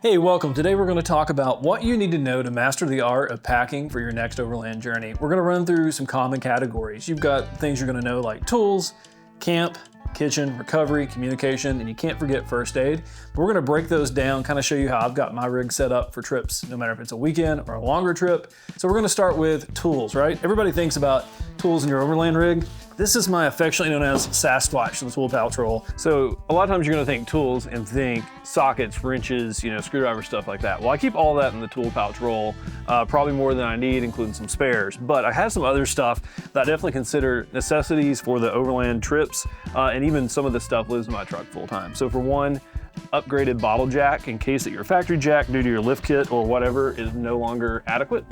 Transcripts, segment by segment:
Hey, welcome. Today we're going to talk about what you need to know to master the art of packing for your next overland journey. We're going to run through some common categories. You've got things you're going to know like tools, camp, kitchen, recovery, communication, and you can't forget first aid. But we're going to break those down, kind of show you how I've got my rig set up for trips, no matter if it's a weekend or a longer trip. So we're going to start with tools, right? Everybody thinks about tools in your overland rig. This is my affectionately known as Sasquatch, the tool pouch roll. So a lot of times you're gonna think tools and think sockets, wrenches, screwdriver, stuff like that. Well, I keep all that in the tool pouch roll, probably more than I need, including some spares. But I have some other stuff that I definitely consider necessities for the overland trips, and even some of the stuff lives in my truck full time. So for one, upgraded bottle jack in case that your factory jack due to your lift kit or whatever is no longer adequate.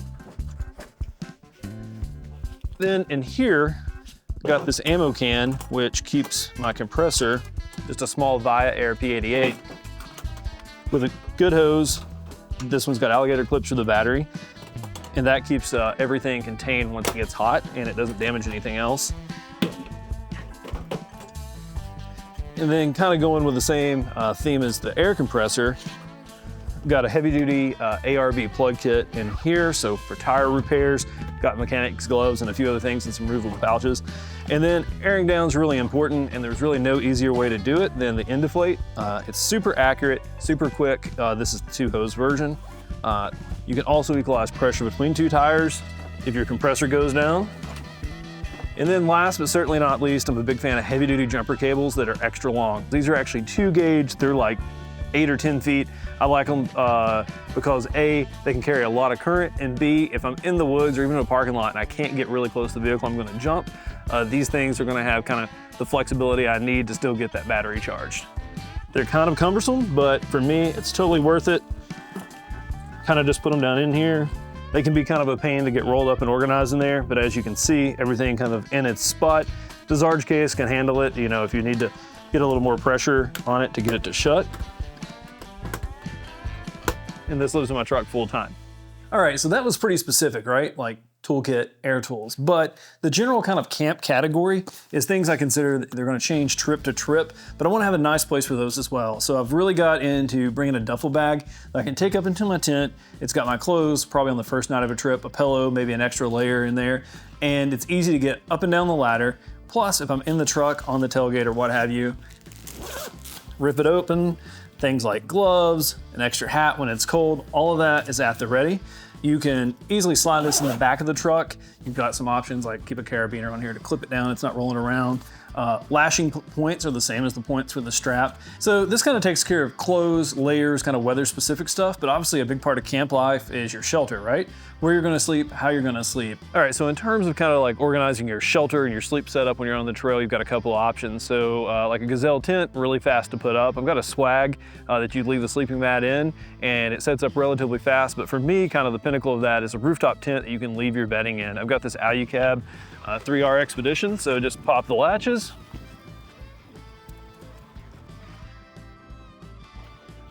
Then in here, got this ammo can, which keeps my compressor, just a small Via Air P88 with a good hose. This one's got alligator clips for the battery, and that keeps everything contained once it gets hot and it doesn't damage anything else. And then kind of going with the same theme as the air compressor, got a heavy duty ARB plug kit in here. So for tire repairs, got mechanics gloves and a few other things and some removable pouches. And then airing down is really important, and there's really no easier way to do it than the end deflate. It's super accurate, super quick. This is the 2-hose version. You can also equalize pressure between two tires if your compressor goes down. And then last but certainly not least, I'm a big fan of heavy duty jumper cables that are extra long. These are actually 2 gauge, they're like 8 or 10 feet. I like them because A, they can carry a lot of current, and B, if I'm in the woods or even in a parking lot and I can't get really close to the vehicle I'm gonna jump, these things are gonna have kind of the flexibility I need to still get that battery charged. They're kind of cumbersome, but for me, it's totally worth it. Kind of just put them down in here. They can be kind of a pain to get rolled up and organized in there, but as you can see, everything kind of in its spot. The Zarge case can handle it, if you need to get a little more pressure on it to get it to shut. And this lives in my truck full time. All right, so that was pretty specific, right? Like toolkit, air tools. But the general kind of camp category is things I consider that they're gonna change trip to trip, but I wanna have a nice place for those as well. So I've really got into bringing a duffel bag that I can take up into my tent. It's got my clothes, probably on the first night of a trip, a pillow, maybe an extra layer in there, and it's easy to get up and down the ladder. Plus, if I'm in the truck, on the tailgate or what have you, rip it open. Things like gloves, an extra hat when it's cold, all of that is at the ready. You can easily slide this in the back of the truck. You've got some options like keep a carabiner on here to clip it down, it's not rolling around. Lashing points are the same as the points for the strap. So this kind of takes care of clothes, layers, kind of weather specific stuff, but obviously a big part of camp life is your shelter, right? Where you're gonna sleep, how you're gonna sleep. All right, so in terms of kind of like organizing your shelter and your sleep setup when you're on the trail, you've got a couple of options. So like a Gazelle tent, really fast to put up. I've got a swag that you leave the sleeping mat in, and it sets up relatively fast. But for me, kind of the pinnacle of that is a rooftop tent that you can leave your bedding in. I've got this Alucab 3R Expedition, so just pop the latches.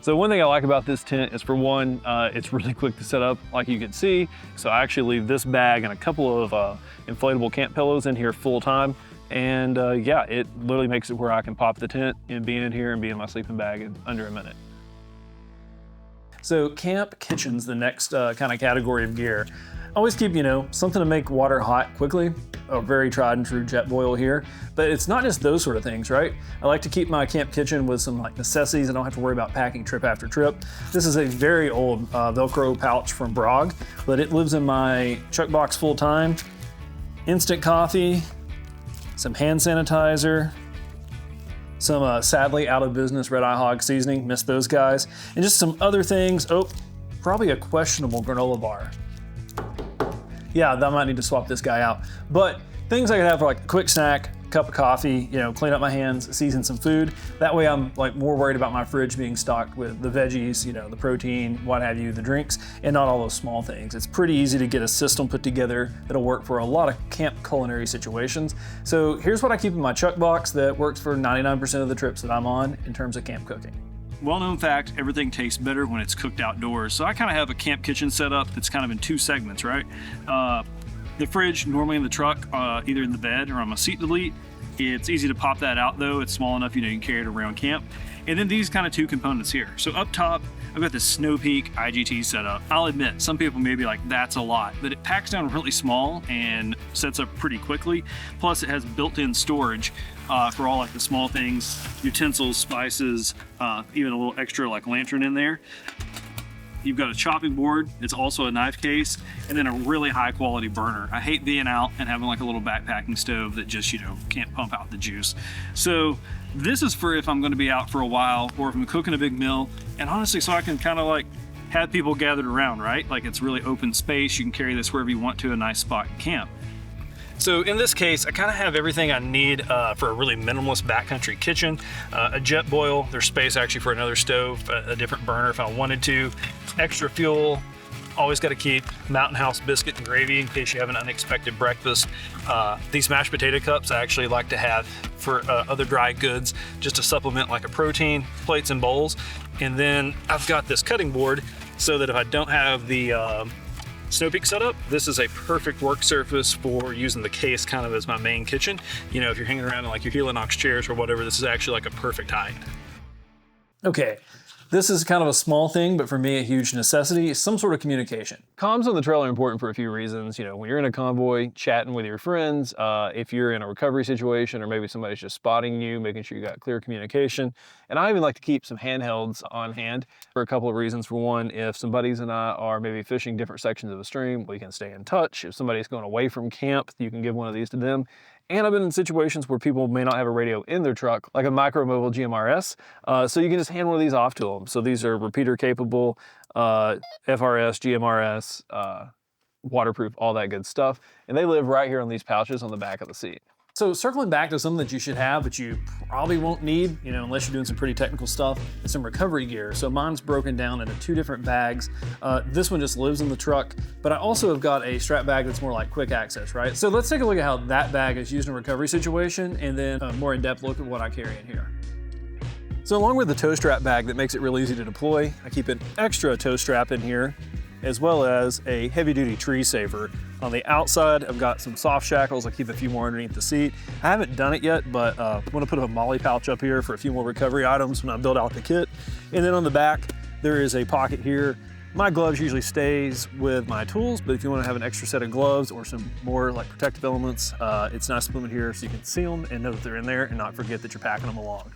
So one thing I like about this tent is, for one, it's really quick to set up, like you can see. So I actually leave this bag and a couple of inflatable camp pillows in here full time. And yeah, it literally makes it where I can pop the tent and be in here and be in my sleeping bag in under a minute. So camp kitchen's the next kind of category of gear. Always keep, something to make water hot quickly, a very tried and true jet boil here. But it's not just those sort of things, right? I like to keep my camp kitchen with some like necessities. I don't have to worry about packing trip after trip. This is a very old Velcro pouch from Brog, but it lives in my chuck box full time. Instant coffee, some hand sanitizer, some sadly out of business Red Eye Hog seasoning, missed those guys, and just some other things. Oh, probably a questionable granola bar. Yeah, I might need to swap this guy out. But things I could have for like a quick snack, cup of coffee, clean up my hands, season some food. That way I'm like more worried about my fridge being stocked with the veggies, the protein, what have you, the drinks, and not all those small things. It's pretty easy to get a system put together that'll work for a lot of camp culinary situations. So here's what I keep in my chuck box that works for 99% of the trips that I'm on in terms of camp cooking. Well-known fact, everything tastes better when it's cooked outdoors. So I kind of have a camp kitchen set up that's kind of in 2 segments, right? The fridge, normally in the truck, either in the bed or on my seat delete. It's easy to pop that out though. It's small enough, you can carry it around camp. And then these kind of 2 components here. So up top, I've got this Snow Peak IGT setup. I'll admit, some people may be like, that's a lot, but it packs down really small and sets up pretty quickly. Plus it has built-in storage for all like the small things, utensils, spices, even a little extra like lantern in there. You've got a chopping board, it's also a knife case, and then a really high quality burner. I hate being out and having like a little backpacking stove that just, can't pump out the juice. So this is for if I'm gonna be out for a while or if I'm cooking a big meal, and honestly, so I can kind of like have people gathered around, right? Like it's really open space, you can carry this wherever you want to, a nice spot in camp. So in this case, I kind of have everything I need for a really minimalist backcountry kitchen. A jet boil, there's space actually for another stove, a different burner if I wanted to, extra fuel, always got to keep Mountain House biscuit and gravy in case you have an unexpected breakfast. These mashed potato cups I actually like to have for other dry goods, just to supplement like a protein, plates and bowls. And then I've got this cutting board so that if I don't have the Snow Peak setup, this is a perfect work surface for using the case kind of as my main kitchen. If you're hanging around in like your Helinox chairs or whatever, this is actually like a perfect height. Okay, this is kind of a small thing, but for me, a huge necessity, some sort of communication. Comms on the trail are important for a few reasons. When you're in a convoy, chatting with your friends, if you're in a recovery situation or maybe somebody's just spotting you, making sure you got clear communication. And I even like to keep some handhelds on hand for a couple of reasons. For one, if some buddies and I are maybe fishing different sections of a stream, we can stay in touch. If somebody's going away from camp, you can give one of these to them. And I've been in situations where people may not have a radio in their truck, like a micro mobile GMRS, so you can just hand one of these off to them. So these are repeater capable, FRS, GMRS, waterproof, all that good stuff. And they live right here on these pouches on the back of the seat. So circling back to something that you should have, but you probably won't need, unless you're doing some pretty technical stuff, is some recovery gear. So mine's broken down into 2 different bags. This one just lives in the truck, but I also have got a strap bag that's more like quick access, right? So let's take a look at how that bag is used in a recovery situation, and then a more in-depth look at what I carry in here. So along with the toe strap bag that makes it real easy to deploy, I keep an extra toe strap in here, as well as a heavy-duty tree saver. On the outside, I've got some soft shackles. I keep a few more underneath the seat. I haven't done it yet, but I'm gonna put a molly pouch up here for a few more recovery items when I build out the kit. And then on the back, there is a pocket here. My gloves usually stays with my tools, but if you wanna have an extra set of gloves or some more like protective elements, it's nice to put them in here so you can see them and know that they're in there and not forget that you're packing them along.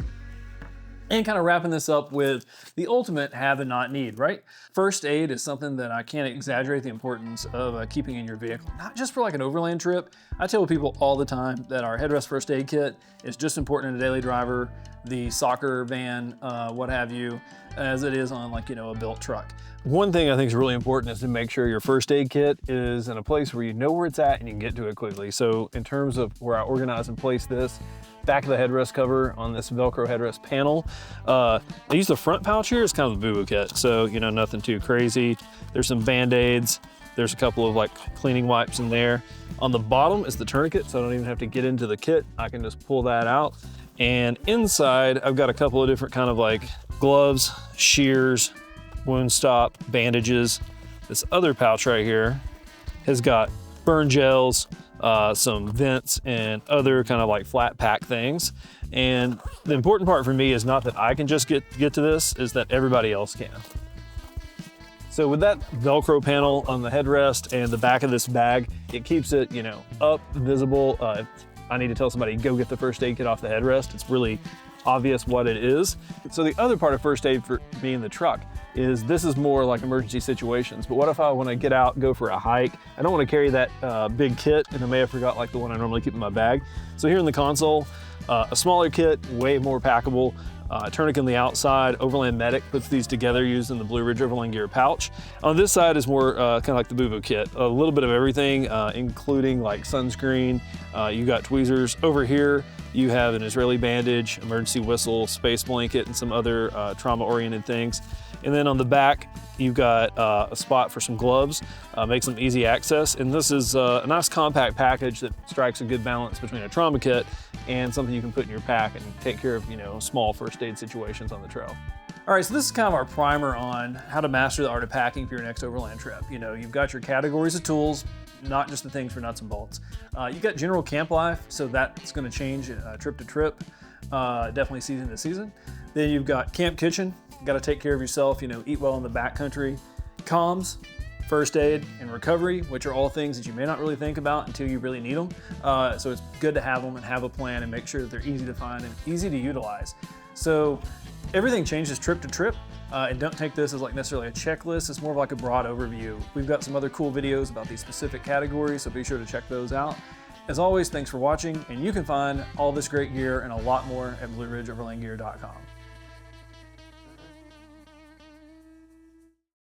And kind of wrapping this up with the ultimate have and not need, right? First aid is something that I can't exaggerate the importance of keeping in your vehicle, not just for like an overland trip. I tell people all the time that our headrest first aid kit is just important in a daily driver, the soccer van, what have you, as it is on like, a built truck. One thing I think is really important is to make sure your first aid kit is in a place where you know where it's at and you can get to it quickly. So in terms of where I organize and place this, back of the headrest cover on this Velcro headrest panel. I use the front pouch here. It's kind of a boo-boo kit, so nothing too crazy. There's some Band-Aids. There's a couple of like cleaning wipes in there. On the bottom is the tourniquet, so I don't even have to get into the kit. I can just pull that out. And inside, I've got a couple of different kind of like gloves, shears, wound stop, bandages. This other pouch right here has got burn gels, some vents and other kind of like flat pack things. And the important part for me is not that I can just get to this, is that everybody else can. So with that Velcro panel on the headrest and the back of this bag, it keeps it, up, visible. If I need to tell somebody, go get the first aid kit off the headrest, it's really obvious what it is. So the other part of first aid for me in the truck is this is more like emergency situations. But what if I want to get out, go for a hike? I don't want to carry that big kit, and I may have forgot like the one I normally keep in my bag. So here in the console, a smaller kit, way more packable. Tourniquet on the outside. Overland Medic puts these together using the Blue Ridge Overland Gear pouch. On this side is more kind of like the boo-boo kit. A little bit of everything, including like sunscreen. You got tweezers. Over here, you have an Israeli bandage, emergency whistle, space blanket, and some other trauma-oriented things. And then on the back, you've got a spot for some gloves, makes them easy access. And this is a nice compact package that strikes a good balance between a trauma kit and something you can put in your pack and take care of, small first aid situations on the trail. All right, so this is kind of our primer on how to master the art of packing for your next overland trip. You've got your categories of tools, not just the things for nuts and bolts. You've got general camp life, so that's gonna change trip to trip, definitely season to season. Then you've got camp kitchen, got to take care of yourself, you know, eat well in the backcountry. Comms, first aid, and recovery, which are all things that you may not really think about until you really need them. So it's good to have them and have a plan and make sure that they're easy to find and easy to utilize. So everything changes trip to trip. And don't take this as like necessarily a checklist. It's more of like a broad overview. We've got some other cool videos about these specific categories, so be sure to check those out. As always, thanks for watching, and you can find all this great gear and a lot more at BlueRidgeOverlandGear.com.